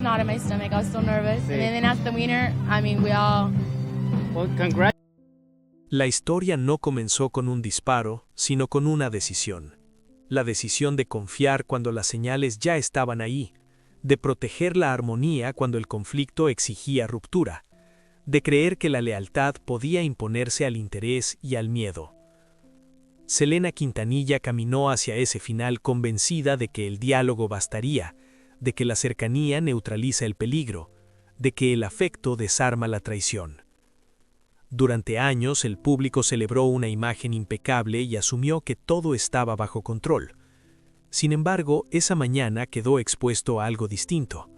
Knot in my stomach. I was so nervous. Sí. And then after the wiener, I mean, we all. Well, congrats. La historia no comenzó con un disparo, sino con una decisión. La decisión de confiar cuando las señales ya estaban ahí, de proteger la armonía cuando el conflicto exigía ruptura, de creer que la lealtad podía imponerse al interés y al miedo. Selena Quintanilla caminó hacia ese final convencida de que el diálogo bastaría, de que la cercanía neutraliza el peligro, de que el afecto desarma la traición. Durante años el público celebró una imagen impecable y asumió que todo estaba bajo control. Sin embargo, esa mañana quedó expuesto a algo distinto.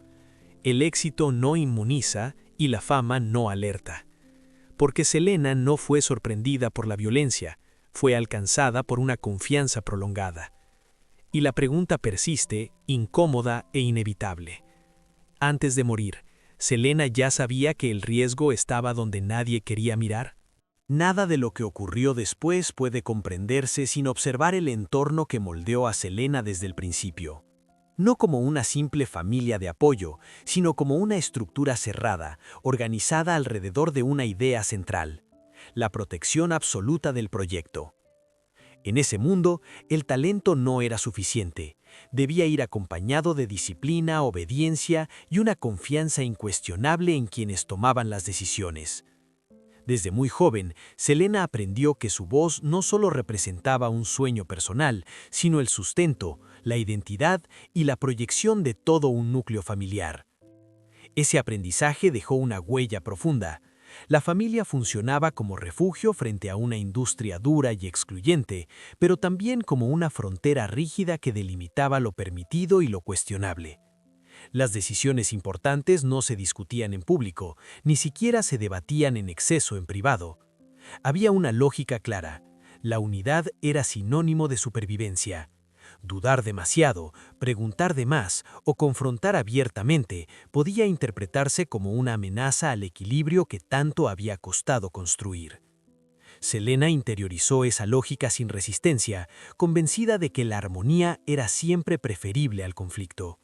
El éxito no inmuniza y la fama no alerta. Porque Selena no fue sorprendida por la violencia, fue alcanzada por una confianza prolongada. Y la pregunta persiste, incómoda e inevitable. Antes de morir, ¿Selena ya sabía que el riesgo estaba donde nadie quería mirar? Nada de lo que ocurrió después puede comprenderse sin observar el entorno que moldeó a Selena desde el principio. No como una simple familia de apoyo, sino como una estructura cerrada, organizada alrededor de una idea central: la protección absoluta del proyecto. En ese mundo, el talento no era suficiente. Debía ir acompañado de disciplina, obediencia y una confianza incuestionable en quienes tomaban las decisiones. Desde muy joven, Selena aprendió que su voz no solo representaba un sueño personal, sino el sustento, la identidad y la proyección de todo un núcleo familiar. Ese aprendizaje dejó una huella profunda. La familia funcionaba como refugio frente a una industria dura y excluyente, pero también como una frontera rígida que delimitaba lo permitido y lo cuestionable. Las decisiones importantes no se discutían en público, ni siquiera se debatían en exceso en privado. Había una lógica clara: la unidad era sinónimo de supervivencia. Dudar demasiado, preguntar de más o confrontar abiertamente podía interpretarse como una amenaza al equilibrio que tanto había costado construir. Selena interiorizó esa lógica sin resistencia, convencida de que la armonía era siempre preferible al conflicto.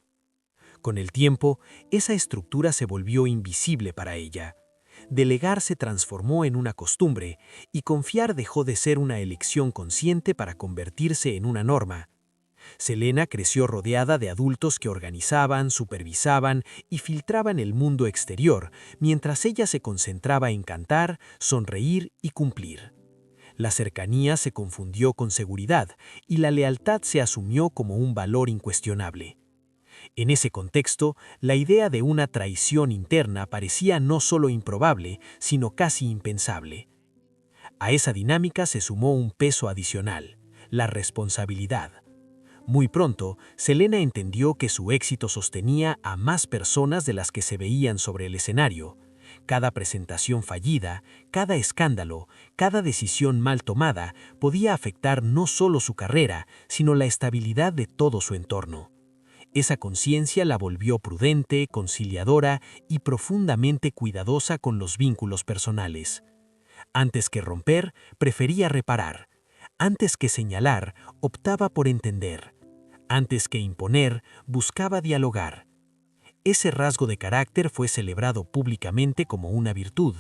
Con el tiempo, esa estructura se volvió invisible para ella. Delegar se transformó en una costumbre y confiar dejó de ser una elección consciente para convertirse en una norma. Selena creció rodeada de adultos que organizaban, supervisaban y filtraban el mundo exterior, mientras ella se concentraba en cantar, sonreír y cumplir. La cercanía se confundió con seguridad y la lealtad se asumió como un valor incuestionable. En ese contexto, la idea de una traición interna parecía no solo improbable, sino casi impensable. A esa dinámica se sumó un peso adicional: la responsabilidad. Muy pronto, Selena entendió que su éxito sostenía a más personas de las que se veían sobre el escenario. Cada presentación fallida, cada escándalo, cada decisión mal tomada podía afectar no solo su carrera, sino la estabilidad de todo su entorno. Esa conciencia la volvió prudente, conciliadora y profundamente cuidadosa con los vínculos personales. Antes que romper, prefería reparar. Antes que señalar, optaba por entender. Antes que imponer, buscaba dialogar. Ese rasgo de carácter fue celebrado públicamente como una virtud.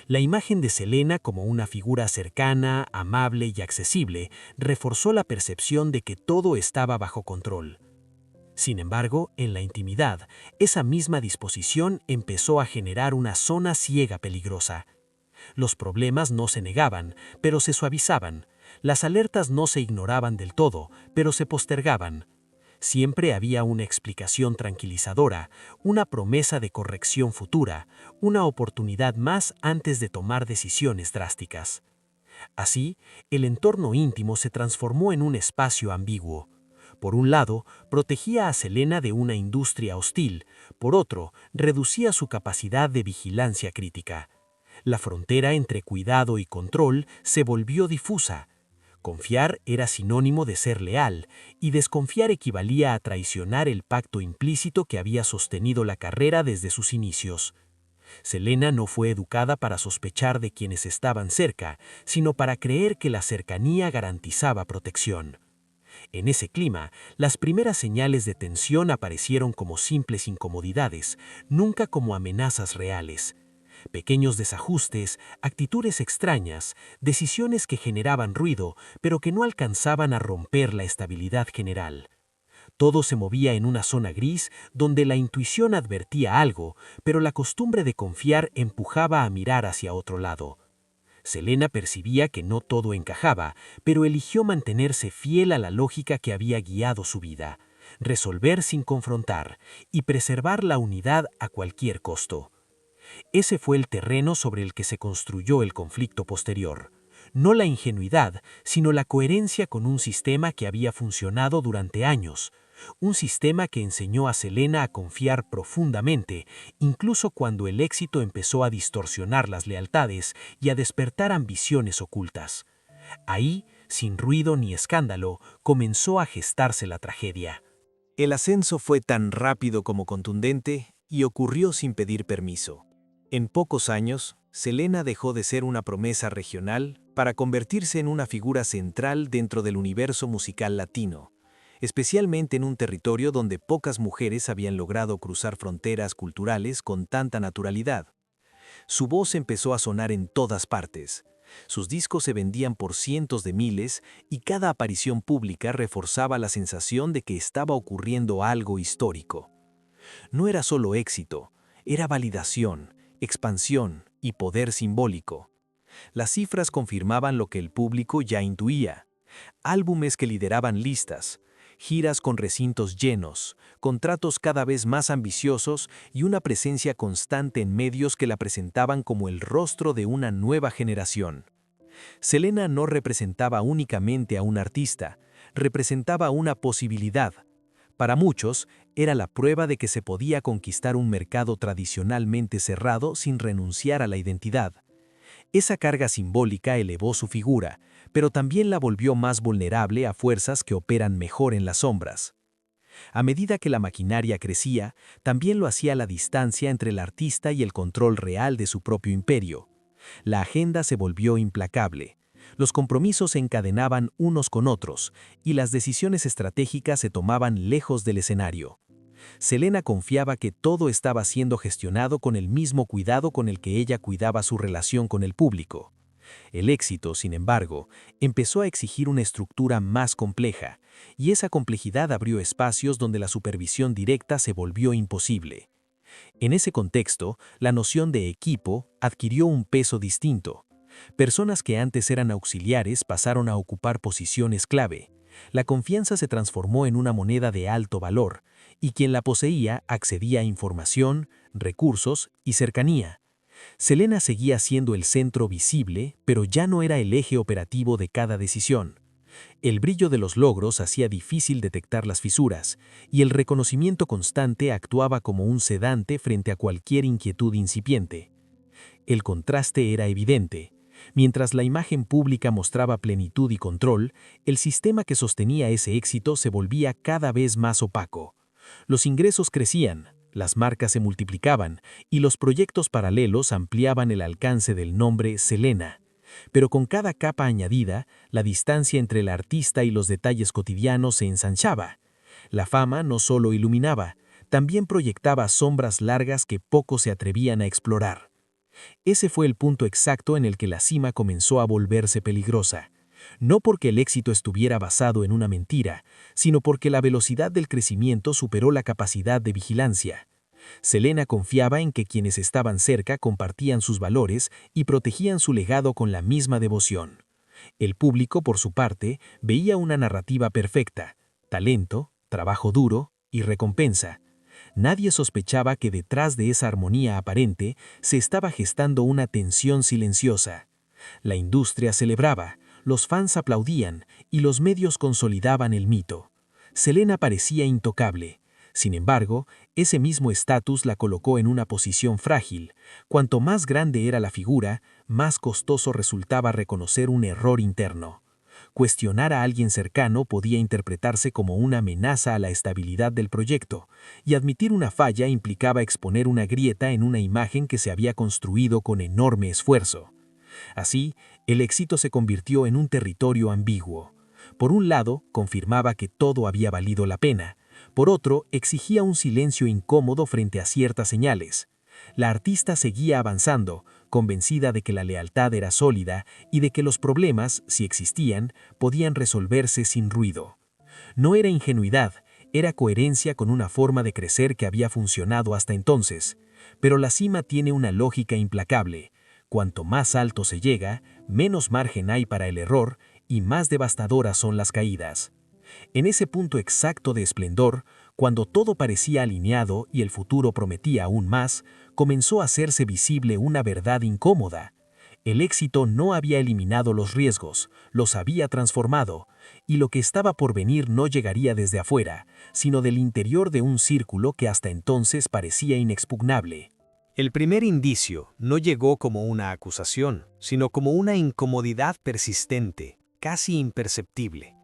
La imagen de Selena como una figura cercana, amable y accesible reforzó la percepción de que todo estaba bajo control. Sin embargo, en la intimidad, esa misma disposición empezó a generar una zona ciega peligrosa. Los problemas no se negaban, pero se suavizaban. Las alertas no se ignoraban del todo, pero se postergaban. Siempre había una explicación tranquilizadora, una promesa de corrección futura, una oportunidad más antes de tomar decisiones drásticas. Así, el entorno íntimo se transformó en un espacio ambiguo. Por un lado, protegía a Selena de una industria hostil; por otro, reducía su capacidad de vigilancia crítica. La frontera entre cuidado y control se volvió difusa. Confiar era sinónimo de ser leal, y desconfiar equivalía a traicionar el pacto implícito que había sostenido la carrera desde sus inicios. Selena no fue educada para sospechar de quienes estaban cerca, sino para creer que la cercanía garantizaba protección. En ese clima, las primeras señales de tensión aparecieron como simples incomodidades, nunca como amenazas reales. Pequeños desajustes, actitudes extrañas, decisiones que generaban ruido, pero que no alcanzaban a romper la estabilidad general. Todo se movía en una zona gris donde la intuición advertía algo, pero la costumbre de confiar empujaba a mirar hacia otro lado. Selena percibía que no todo encajaba, pero eligió mantenerse fiel a la lógica que había guiado su vida, resolver sin confrontar y preservar la unidad a cualquier costo. Ese fue el terreno sobre el que se construyó el conflicto posterior. No la ingenuidad, sino la coherencia con un sistema que había funcionado durante años, un sistema que enseñó a Selena a confiar profundamente, incluso cuando el éxito empezó a distorsionar las lealtades y a despertar ambiciones ocultas. Ahí, sin ruido ni escándalo, comenzó a gestarse la tragedia. El ascenso fue tan rápido como contundente y ocurrió sin pedir permiso. En pocos años, Selena dejó de ser una promesa regional para convertirse en una figura central dentro del universo musical latino, especialmente en un territorio donde pocas mujeres habían logrado cruzar fronteras culturales con tanta naturalidad. Su voz empezó a sonar en todas partes. Sus discos se vendían por cientos de miles y cada aparición pública reforzaba la sensación de que estaba ocurriendo algo histórico. No era solo éxito, era validación, expansión y poder simbólico. Las cifras confirmaban lo que el público ya intuía. Álbumes que lideraban listas, giras con recintos llenos, contratos cada vez más ambiciosos y una presencia constante en medios que la presentaban como el rostro de una nueva generación. Selena no representaba únicamente a un artista, representaba una posibilidad. Para muchos, era la prueba de que se podía conquistar un mercado tradicionalmente cerrado sin renunciar a la identidad. Esa carga simbólica elevó su figura, pero también la volvió más vulnerable a fuerzas que operan mejor en las sombras. A medida que la maquinaria crecía, también lo hacía la distancia entre el artista y el control real de su propio imperio. La agenda se volvió implacable. Los compromisos se encadenaban unos con otros, y las decisiones estratégicas se tomaban lejos del escenario. Selena confiaba que todo estaba siendo gestionado con el mismo cuidado con el que ella cuidaba su relación con el público. El éxito, sin embargo, empezó a exigir una estructura más compleja, y esa complejidad abrió espacios donde la supervisión directa se volvió imposible. En ese contexto, la noción de equipo adquirió un peso distinto. Personas que antes eran auxiliares pasaron a ocupar posiciones clave. La confianza se transformó en una moneda de alto valor, y quien la poseía accedía a información, recursos y cercanía. Selena seguía siendo el centro visible, pero ya no era el eje operativo de cada decisión. El brillo de los logros hacía difícil detectar las fisuras, y el reconocimiento constante actuaba como un sedante frente a cualquier inquietud incipiente. El contraste era evidente. Mientras la imagen pública mostraba plenitud y control, el sistema que sostenía ese éxito se volvía cada vez más opaco. Los ingresos crecían, las marcas se multiplicaban y los proyectos paralelos ampliaban el alcance del nombre Selena. Pero con cada capa añadida, la distancia entre el artista y los detalles cotidianos se ensanchaba. La fama no solo iluminaba, también proyectaba sombras largas que pocos se atrevían a explorar. Ese fue el punto exacto en el que la cima comenzó a volverse peligrosa. No porque el éxito estuviera basado en una mentira, sino porque la velocidad del crecimiento superó la capacidad de vigilancia. Selena confiaba en que quienes estaban cerca compartían sus valores y protegían su legado con la misma devoción. El público, por su parte, veía una narrativa perfecta: talento, trabajo duro y recompensa. Nadie sospechaba que detrás de esa armonía aparente se estaba gestando una tensión silenciosa. La industria celebraba, los fans aplaudían y los medios consolidaban el mito. Selena parecía intocable. Sin embargo, ese mismo estatus la colocó en una posición frágil. Cuanto más grande era la figura, más costoso resultaba reconocer un error interno. Cuestionar a alguien cercano podía interpretarse como una amenaza a la estabilidad del proyecto, y admitir una falla implicaba exponer una grieta en una imagen que se había construido con enorme esfuerzo. Así, el éxito se convirtió en un territorio ambiguo. Por un lado, confirmaba que todo había valido la pena. Por otro, exigía un silencio incómodo frente a ciertas señales. La artista seguía avanzando, convencida de que la lealtad era sólida y de que los problemas, si existían, podían resolverse sin ruido. No era ingenuidad, era coherencia con una forma de crecer que había funcionado hasta entonces. Pero la cima tiene una lógica implacable. Cuanto más alto se llega, menos margen hay para el error y más devastadoras son las caídas. En ese punto exacto de esplendor, cuando todo parecía alineado y el futuro prometía aún más, comenzó a hacerse visible una verdad incómoda. El éxito no había eliminado los riesgos, los había transformado, y lo que estaba por venir no llegaría desde afuera, sino del interior de un círculo que hasta entonces parecía inexpugnable. El primer indicio no llegó como una acusación, sino como una incomodidad persistente, casi imperceptible.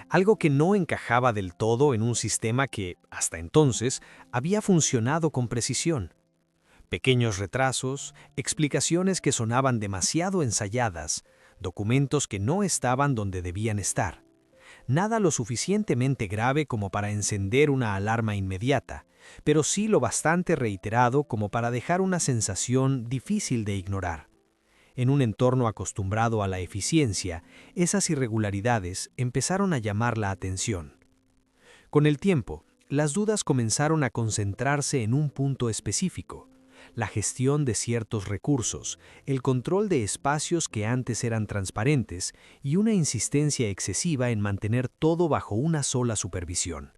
Algo que no encajaba del todo en un sistema que, hasta entonces, había funcionado con precisión. Pequeños retrasos, explicaciones que sonaban demasiado ensayadas, documentos que no estaban donde debían estar. Nada lo suficientemente grave como para encender una alarma inmediata, pero sí lo bastante reiterado como para dejar una sensación difícil de ignorar. En un entorno acostumbrado a la eficiencia, esas irregularidades empezaron a llamar la atención. Con el tiempo, las dudas comenzaron a concentrarse en un punto específico: la gestión de ciertos recursos, el control de espacios que antes eran transparentes y una insistencia excesiva en mantener todo bajo una sola supervisión.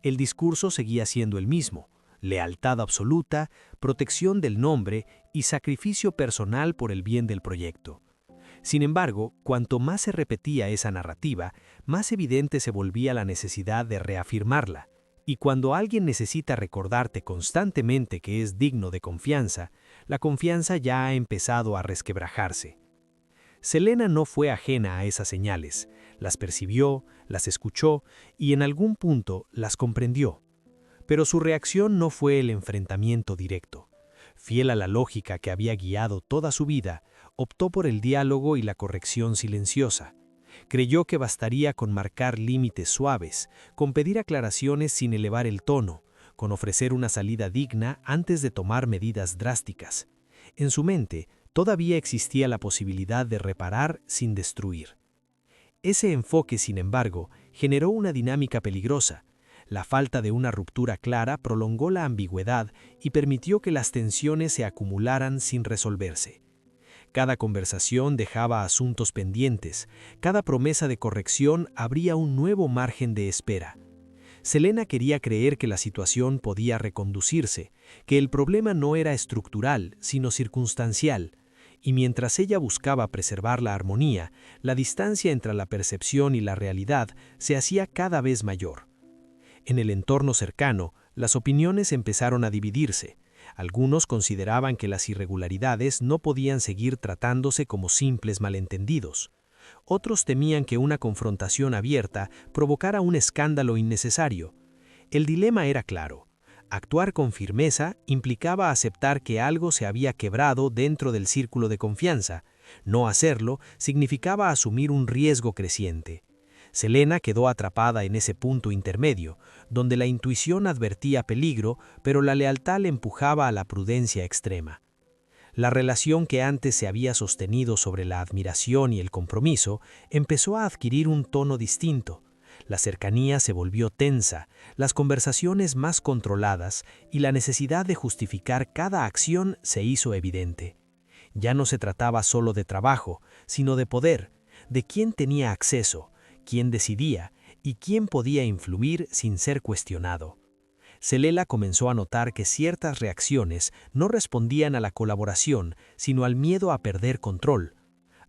El discurso seguía siendo el mismo: lealtad absoluta, protección del nombre y sacrificio personal por el bien del proyecto. Sin embargo, cuanto más se repetía esa narrativa, más evidente se volvía la necesidad de reafirmarla. Y cuando alguien necesita recordarte constantemente que es digno de confianza, la confianza ya ha empezado a resquebrajarse. Selena no fue ajena a esas señales, las percibió, las escuchó y en algún punto las comprendió. Pero su reacción no fue el enfrentamiento directo. Fiel a la lógica que había guiado toda su vida, optó por el diálogo y la corrección silenciosa. Creyó que bastaría con marcar límites suaves, con pedir aclaraciones sin elevar el tono, con ofrecer una salida digna antes de tomar medidas drásticas. En su mente, todavía existía la posibilidad de reparar sin destruir. Ese enfoque, sin embargo, generó una dinámica peligrosa. La falta de una ruptura clara prolongó la ambigüedad y permitió que las tensiones se acumularan sin resolverse. Cada conversación dejaba asuntos pendientes, cada promesa de corrección abría un nuevo margen de espera. Selena quería creer que la situación podía reconducirse, que el problema no era estructural, sino circunstancial, y mientras ella buscaba preservar la armonía, la distancia entre la percepción y la realidad se hacía cada vez mayor. En el entorno cercano, las opiniones empezaron a dividirse. Algunos consideraban que las irregularidades no podían seguir tratándose como simples malentendidos. Otros temían que una confrontación abierta provocara un escándalo innecesario. El dilema era claro: actuar con firmeza implicaba aceptar que algo se había quebrado dentro del círculo de confianza. No hacerlo significaba asumir un riesgo creciente. Selena quedó atrapada en ese punto intermedio, donde la intuición advertía peligro, pero la lealtad le empujaba a la prudencia extrema. La relación que antes se había sostenido sobre la admiración y el compromiso empezó a adquirir un tono distinto. La cercanía se volvió tensa, las conversaciones más controladas y la necesidad de justificar cada acción se hizo evidente. Ya no se trataba solo de trabajo, sino de poder, de quién tenía acceso, quién decidía y quién podía influir sin ser cuestionado. Selena comenzó a notar que ciertas reacciones no respondían a la colaboración, sino al miedo a perder control.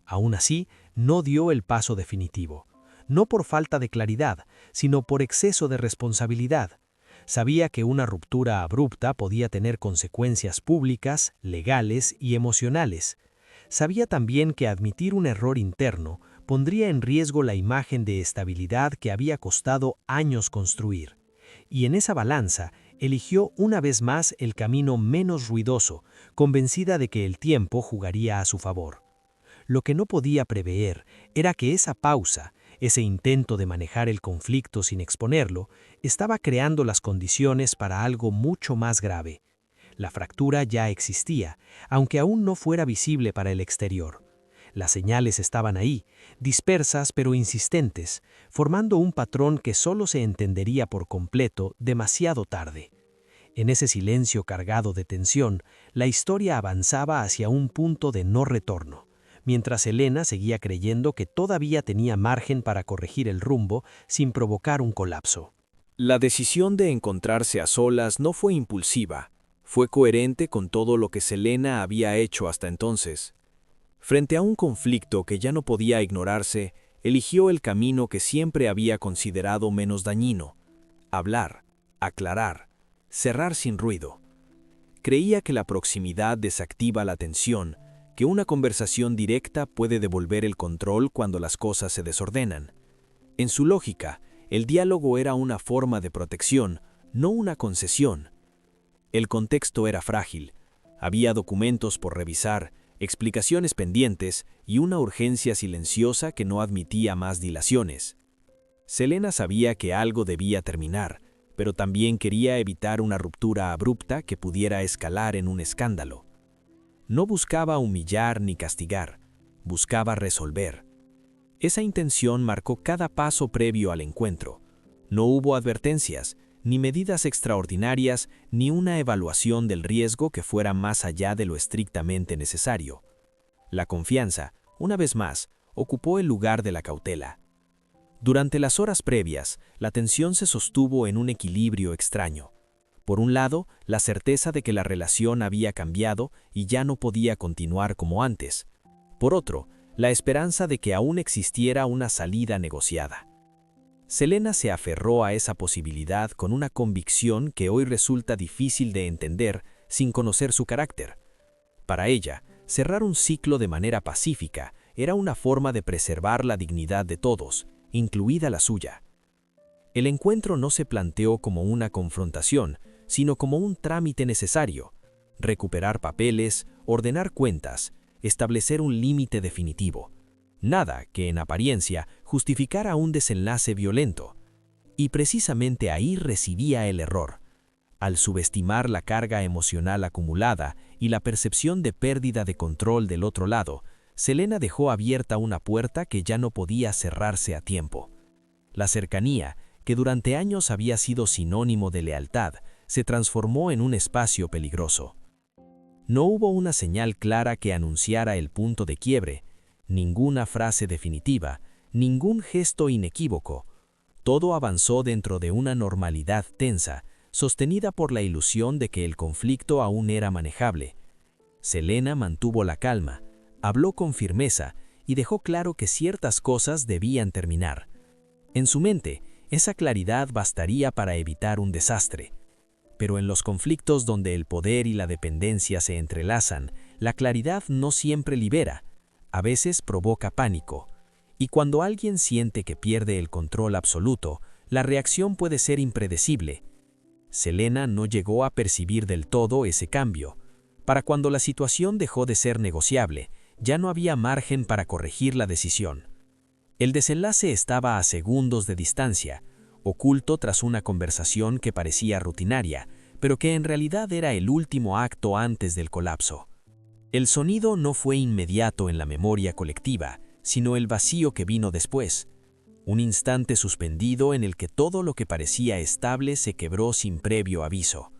Aún así, no dio el paso definitivo. No por falta de claridad, sino por exceso de responsabilidad. Sabía que una ruptura abrupta podía tener consecuencias públicas, legales y emocionales. Sabía también que admitir un error interno pondría en riesgo la imagen de estabilidad que había costado años construir. Y en esa balanza, eligió una vez más el camino menos ruidoso, convencida de que el tiempo jugaría a su favor. Lo que no podía prever era que esa pausa, Ese intento de manejar el conflicto sin exponerlo estaba creando las condiciones para algo mucho más grave. La fractura ya existía, aunque aún no fuera visible para el exterior. Las señales estaban ahí, dispersas pero insistentes, formando un patrón que solo se entendería por completo demasiado tarde. En ese silencio cargado de tensión, la historia avanzaba hacia un punto de no retorno, mientras Elena seguía creyendo que todavía tenía margen para corregir el rumbo sin provocar un colapso. La decisión de encontrarse a solas no fue impulsiva, fue coherente con todo lo que Selena había hecho hasta entonces. Frente a un conflicto que ya no podía ignorarse, eligió el camino que siempre había considerado menos dañino: hablar, aclarar, cerrar sin ruido. Creía que la proximidad desactiva la tensión, que una conversación directa puede devolver el control cuando las cosas se desordenan. En su lógica, el diálogo era una forma de protección, no una concesión. El contexto era frágil. Había documentos por revisar, explicaciones pendientes y una urgencia silenciosa que no admitía más dilaciones. Selena sabía que algo debía terminar, pero también quería evitar una ruptura abrupta que pudiera escalar en un escándalo. No buscaba humillar ni castigar, buscaba resolver. Esa intención marcó cada paso previo al encuentro. No hubo advertencias, ni medidas extraordinarias, ni una evaluación del riesgo que fuera más allá de lo estrictamente necesario. La confianza, una vez más, ocupó el lugar de la cautela. Durante las horas previas, la tensión se sostuvo en un equilibrio extraño. Por un lado, la certeza de que la relación había cambiado y ya no podía continuar como antes. Por otro, la esperanza de que aún existiera una salida negociada. Selena se aferró a esa posibilidad con una convicción que hoy resulta difícil de entender sin conocer su carácter. Para ella, cerrar un ciclo de manera pacífica era una forma de preservar la dignidad de todos, incluida la suya. El encuentro no se planteó como una confrontación, sino como un trámite necesario: recuperar papeles, ordenar cuentas, establecer un límite definitivo. Nada que, en apariencia, justificara un desenlace violento. Y precisamente ahí residía el error. Al subestimar la carga emocional acumulada y la percepción de pérdida de control del otro lado, Selena dejó abierta una puerta que ya no podía cerrarse a tiempo. La cercanía, que durante años había sido sinónimo de lealtad, se transformó en un espacio peligroso. No hubo una señal clara que anunciara el punto de quiebre, ninguna frase definitiva, ningún gesto inequívoco. Todo avanzó dentro de una normalidad tensa, sostenida por la ilusión de que el conflicto aún era manejable. Selena mantuvo la calma, habló con firmeza y dejó claro que ciertas cosas debían terminar. En su mente, esa claridad bastaría para evitar un desastre. Pero en los conflictos donde el poder y la dependencia se entrelazan, la claridad no siempre libera, a veces provoca pánico. Y cuando alguien siente que pierde el control absoluto, la reacción puede ser impredecible. Selena no llegó a percibir del todo ese cambio. Para cuando la situación dejó de ser negociable, ya no había margen para corregir la decisión. El desenlace estaba a segundos de distancia, oculto tras una conversación que parecía rutinaria, pero que en realidad era el último acto antes del colapso. El sonido no fue inmediato en la memoria colectiva, sino el vacío que vino después. Un instante suspendido en el que todo lo que parecía estable se quebró sin previo aviso.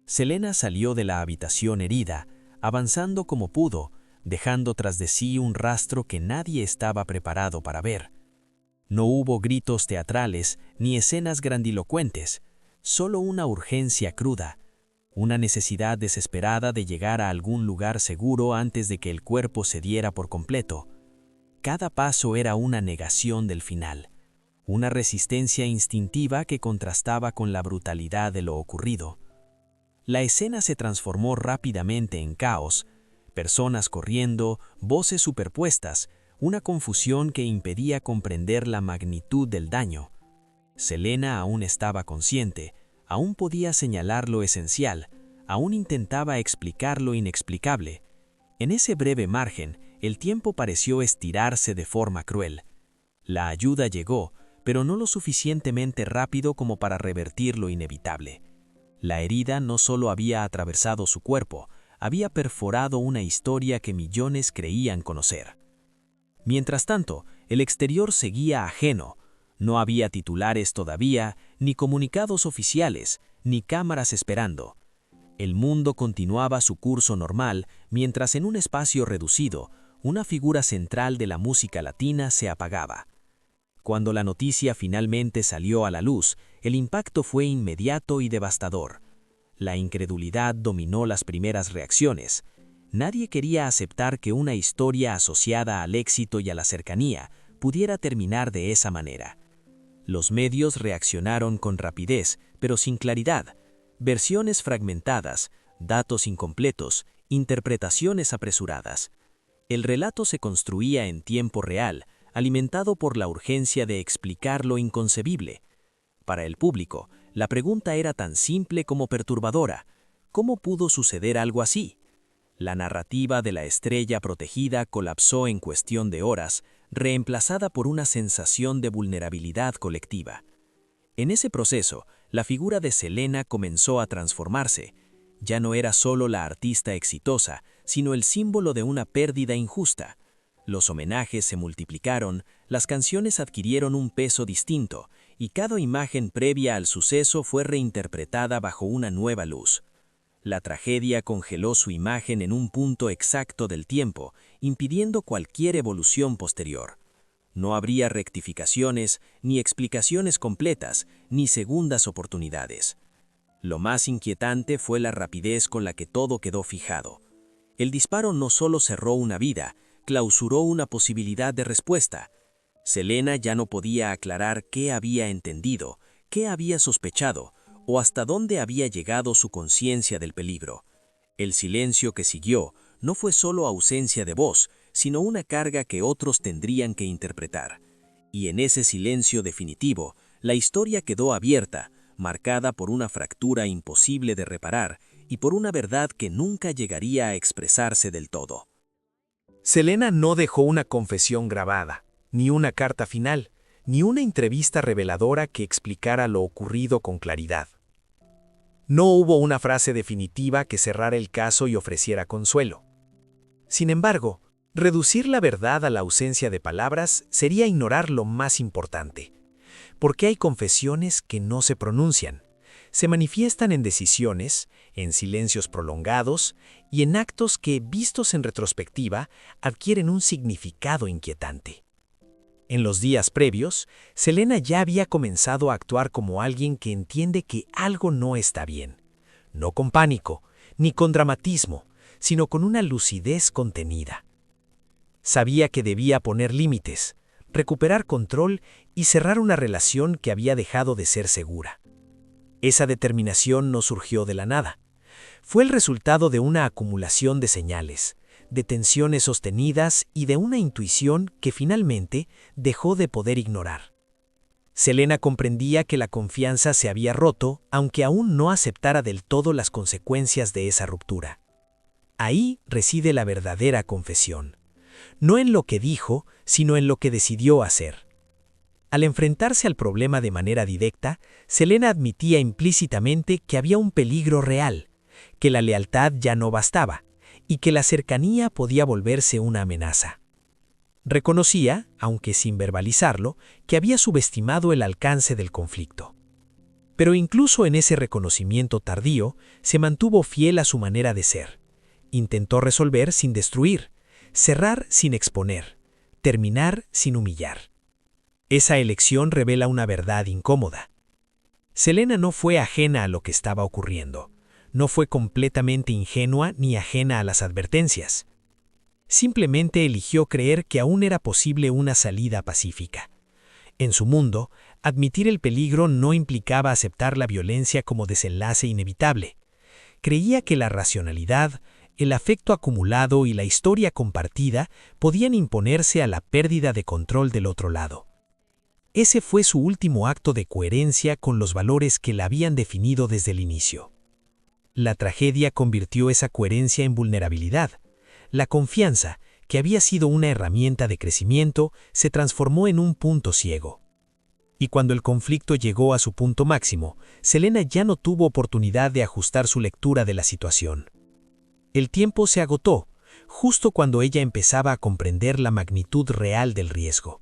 Selena salió de la habitación herida, avanzando como pudo, dejando tras de sí un rastro que nadie estaba preparado para ver. No hubo gritos teatrales ni escenas grandilocuentes, solo una urgencia cruda, una necesidad desesperada de llegar a algún lugar seguro antes de que el cuerpo cediera por completo. Cada paso era una negación del final, una resistencia instintiva que contrastaba con la brutalidad de lo ocurrido. La escena se transformó rápidamente en caos, personas corriendo, voces superpuestas, una confusión que impedía comprender la magnitud del daño. Selena aún estaba consciente, aún podía señalar lo esencial, aún intentaba explicar lo inexplicable. En ese breve margen, el tiempo pareció estirarse de forma cruel. La ayuda llegó, pero no lo suficientemente rápido como para revertir lo inevitable. La herida no solo había atravesado su cuerpo, había perforado una historia que millones creían conocer. Mientras tanto, el exterior seguía ajeno. No había titulares todavía, ni comunicados oficiales, ni cámaras esperando. El mundo continuaba su curso normal, mientras en un espacio reducido, una figura central de la música latina se apagaba. Cuando la noticia finalmente salió a la luz, el impacto fue inmediato y devastador. La incredulidad dominó las primeras reacciones. Nadie quería aceptar que una historia asociada al éxito y a la cercanía pudiera terminar de esa manera. Los medios reaccionaron con rapidez, pero sin claridad. Versiones fragmentadas, datos incompletos, interpretaciones apresuradas. El relato se construía en tiempo real, alimentado por la urgencia de explicar lo inconcebible. Para el público, la pregunta era tan simple como perturbadora. ¿Cómo pudo suceder algo así? La narrativa de la estrella protegida colapsó en cuestión de horas, reemplazada por una sensación de vulnerabilidad colectiva. En ese proceso, la figura de Selena comenzó a transformarse. Ya no era solo la artista exitosa, sino el símbolo de una pérdida injusta. Los homenajes se multiplicaron, las canciones adquirieron un peso distinto, y cada imagen previa al suceso fue reinterpretada bajo una nueva luz. La tragedia congeló su imagen en un punto exacto del tiempo, impidiendo cualquier evolución posterior. No habría rectificaciones, ni explicaciones completas, ni segundas oportunidades. Lo más inquietante fue la rapidez con la que todo quedó fijado. El disparo no solo cerró una vida, clausuró una posibilidad de respuesta. Selena ya no podía aclarar qué había entendido, qué había sospechado, o hasta dónde había llegado su conciencia del peligro. El silencio que siguió no fue solo ausencia de voz, sino una carga que otros tendrían que interpretar. Y en ese silencio definitivo, la historia quedó abierta, marcada por una fractura imposible de reparar y por una verdad que nunca llegaría a expresarse del todo. Selena no dejó una confesión grabada, ni una carta final, ni una entrevista reveladora que explicara lo ocurrido con claridad. No hubo una frase definitiva que cerrara el caso y ofreciera consuelo. Sin embargo, reducir la verdad a la ausencia de palabras sería ignorar lo más importante. Porque hay confesiones que no se pronuncian, se manifiestan en decisiones, en silencios prolongados y en actos que, vistos en retrospectiva, adquieren un significado inquietante. En los días previos, Selena ya había comenzado a actuar como alguien que entiende que algo no está bien. No con pánico, ni con dramatismo, sino con una lucidez contenida. Sabía que debía poner límites, recuperar control y cerrar una relación que había dejado de ser segura. Esa determinación no surgió de la nada. Fue el resultado de una acumulación de señales, de tensiones sostenidas y de una intuición que finalmente dejó de poder ignorar. Selena comprendía que la confianza se había roto, aunque aún no aceptara del todo las consecuencias de esa ruptura. Ahí reside la verdadera confesión. No en lo que dijo, sino en lo que decidió hacer. Al enfrentarse al problema de manera directa, Selena admitía implícitamente que había un peligro real, que la lealtad ya no bastaba, y que la cercanía podía volverse una amenaza. Reconocía, aunque sin verbalizarlo, que había subestimado el alcance del conflicto. Pero incluso en ese reconocimiento tardío, se mantuvo fiel a su manera de ser. Intentó resolver sin destruir, cerrar sin exponer, terminar sin humillar. Esa elección revela una verdad incómoda. Selena no fue ajena a lo que estaba ocurriendo. No fue completamente ingenua ni ajena a las advertencias. Simplemente eligió creer que aún era posible una salida pacífica. En su mundo, admitir el peligro no implicaba aceptar la violencia como desenlace inevitable. Creía que la racionalidad, el afecto acumulado y la historia compartida podían imponerse a la pérdida de control del otro lado. Ese fue su último acto de coherencia con los valores que la habían definido desde el inicio. La tragedia convirtió esa coherencia en vulnerabilidad. La confianza, que había sido una herramienta de crecimiento, se transformó en un punto ciego. Y cuando el conflicto llegó a su punto máximo, Selena ya no tuvo oportunidad de ajustar su lectura de la situación. El tiempo se agotó, justo cuando ella empezaba a comprender la magnitud real del riesgo.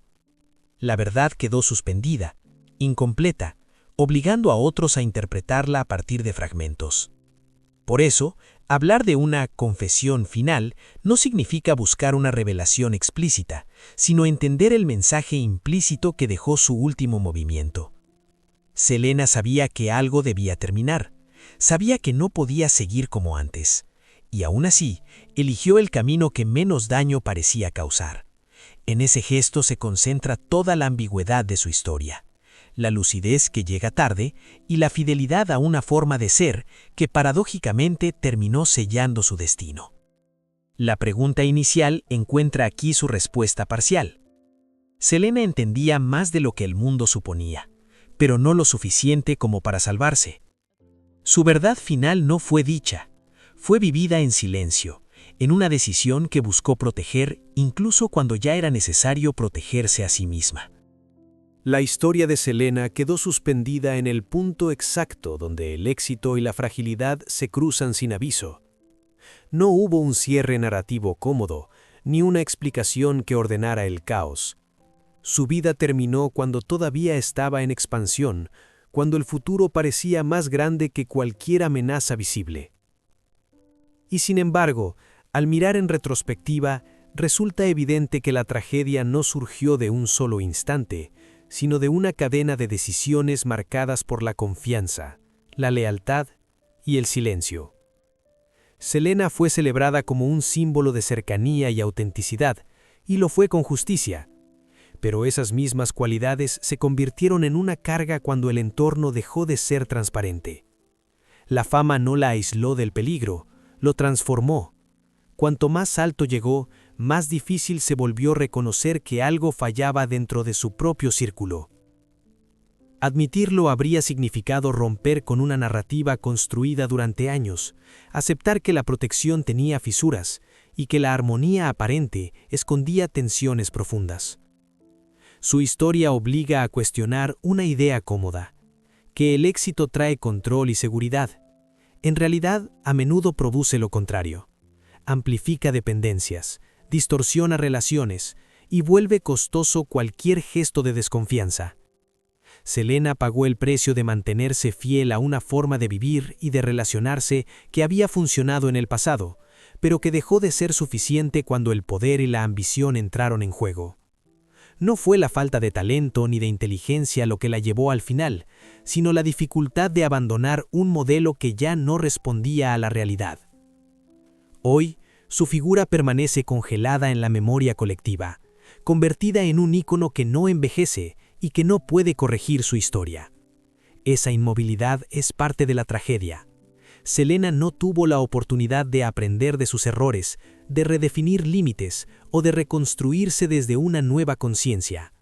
La verdad quedó suspendida, incompleta, obligando a otros a interpretarla a partir de fragmentos. Por eso, hablar de una confesión final no significa buscar una revelación explícita, sino entender el mensaje implícito que dejó su último movimiento. Selena sabía que algo debía terminar, sabía que no podía seguir como antes, y aún así, eligió el camino que menos daño parecía causar. En ese gesto se concentra toda la ambigüedad de su historia, la lucidez que llega tarde y la fidelidad a una forma de ser que paradójicamente terminó sellando su destino. La pregunta inicial encuentra aquí su respuesta parcial. Selena entendía más de lo que el mundo suponía, pero no lo suficiente como para salvarse. Su verdad final no fue dicha, fue vivida en silencio, en una decisión que buscó proteger incluso cuando ya era necesario protegerse a sí misma. La historia de Selena quedó suspendida en el punto exacto donde el éxito y la fragilidad se cruzan sin aviso. No hubo un cierre narrativo cómodo, ni una explicación que ordenara el caos. Su vida terminó cuando todavía estaba en expansión, cuando el futuro parecía más grande que cualquier amenaza visible. Y sin embargo, al mirar en retrospectiva, resulta evidente que la tragedia no surgió de un solo instante, sino de una cadena de decisiones marcadas por la confianza, la lealtad y el silencio. Selena fue celebrada como un símbolo de cercanía y autenticidad, y lo fue con justicia. Pero esas mismas cualidades se convirtieron en una carga cuando el entorno dejó de ser transparente. La fama no la aisló del peligro, lo transformó. Cuanto más alto llegó, más difícil se volvió reconocer que algo fallaba dentro de su propio círculo. Admitirlo habría significado romper con una narrativa construida durante años, aceptar que la protección tenía fisuras y que la armonía aparente escondía tensiones profundas. Su historia obliga a cuestionar una idea cómoda, que el éxito trae control y seguridad. En realidad, a menudo produce lo contrario. Amplifica dependencias, distorsiona relaciones y vuelve costoso cualquier gesto de desconfianza. Selena pagó el precio de mantenerse fiel a una forma de vivir y de relacionarse que había funcionado en el pasado, pero que dejó de ser suficiente cuando el poder y la ambición entraron en juego. No fue la falta de talento ni de inteligencia lo que la llevó al final, sino la dificultad de abandonar un modelo que ya no respondía a la realidad. Hoy, su figura permanece congelada en la memoria colectiva, convertida en un ícono que no envejece y que no puede corregir su historia. Esa inmovilidad es parte de la tragedia. Selena no tuvo la oportunidad de aprender de sus errores, de redefinir límites o de reconstruirse desde una nueva conciencia.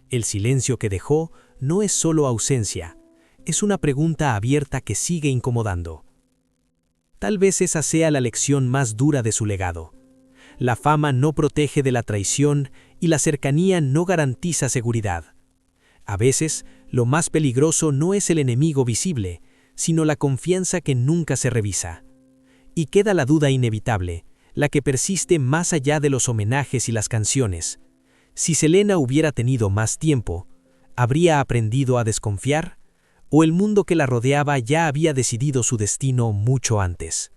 El silencio que dejó no es solo ausencia, es una pregunta abierta que sigue incomodando. Tal vez esa sea la lección más dura de su legado. La fama no protege de la traición y la cercanía no garantiza seguridad. A veces, lo más peligroso no es el enemigo visible, sino la confianza que nunca se revisa. Y queda la duda inevitable, la que persiste más allá de los homenajes y las canciones. Si Selena hubiera tenido más tiempo, ¿habría aprendido a desconfiar? ¿O el mundo que la rodeaba ya había decidido su destino mucho antes?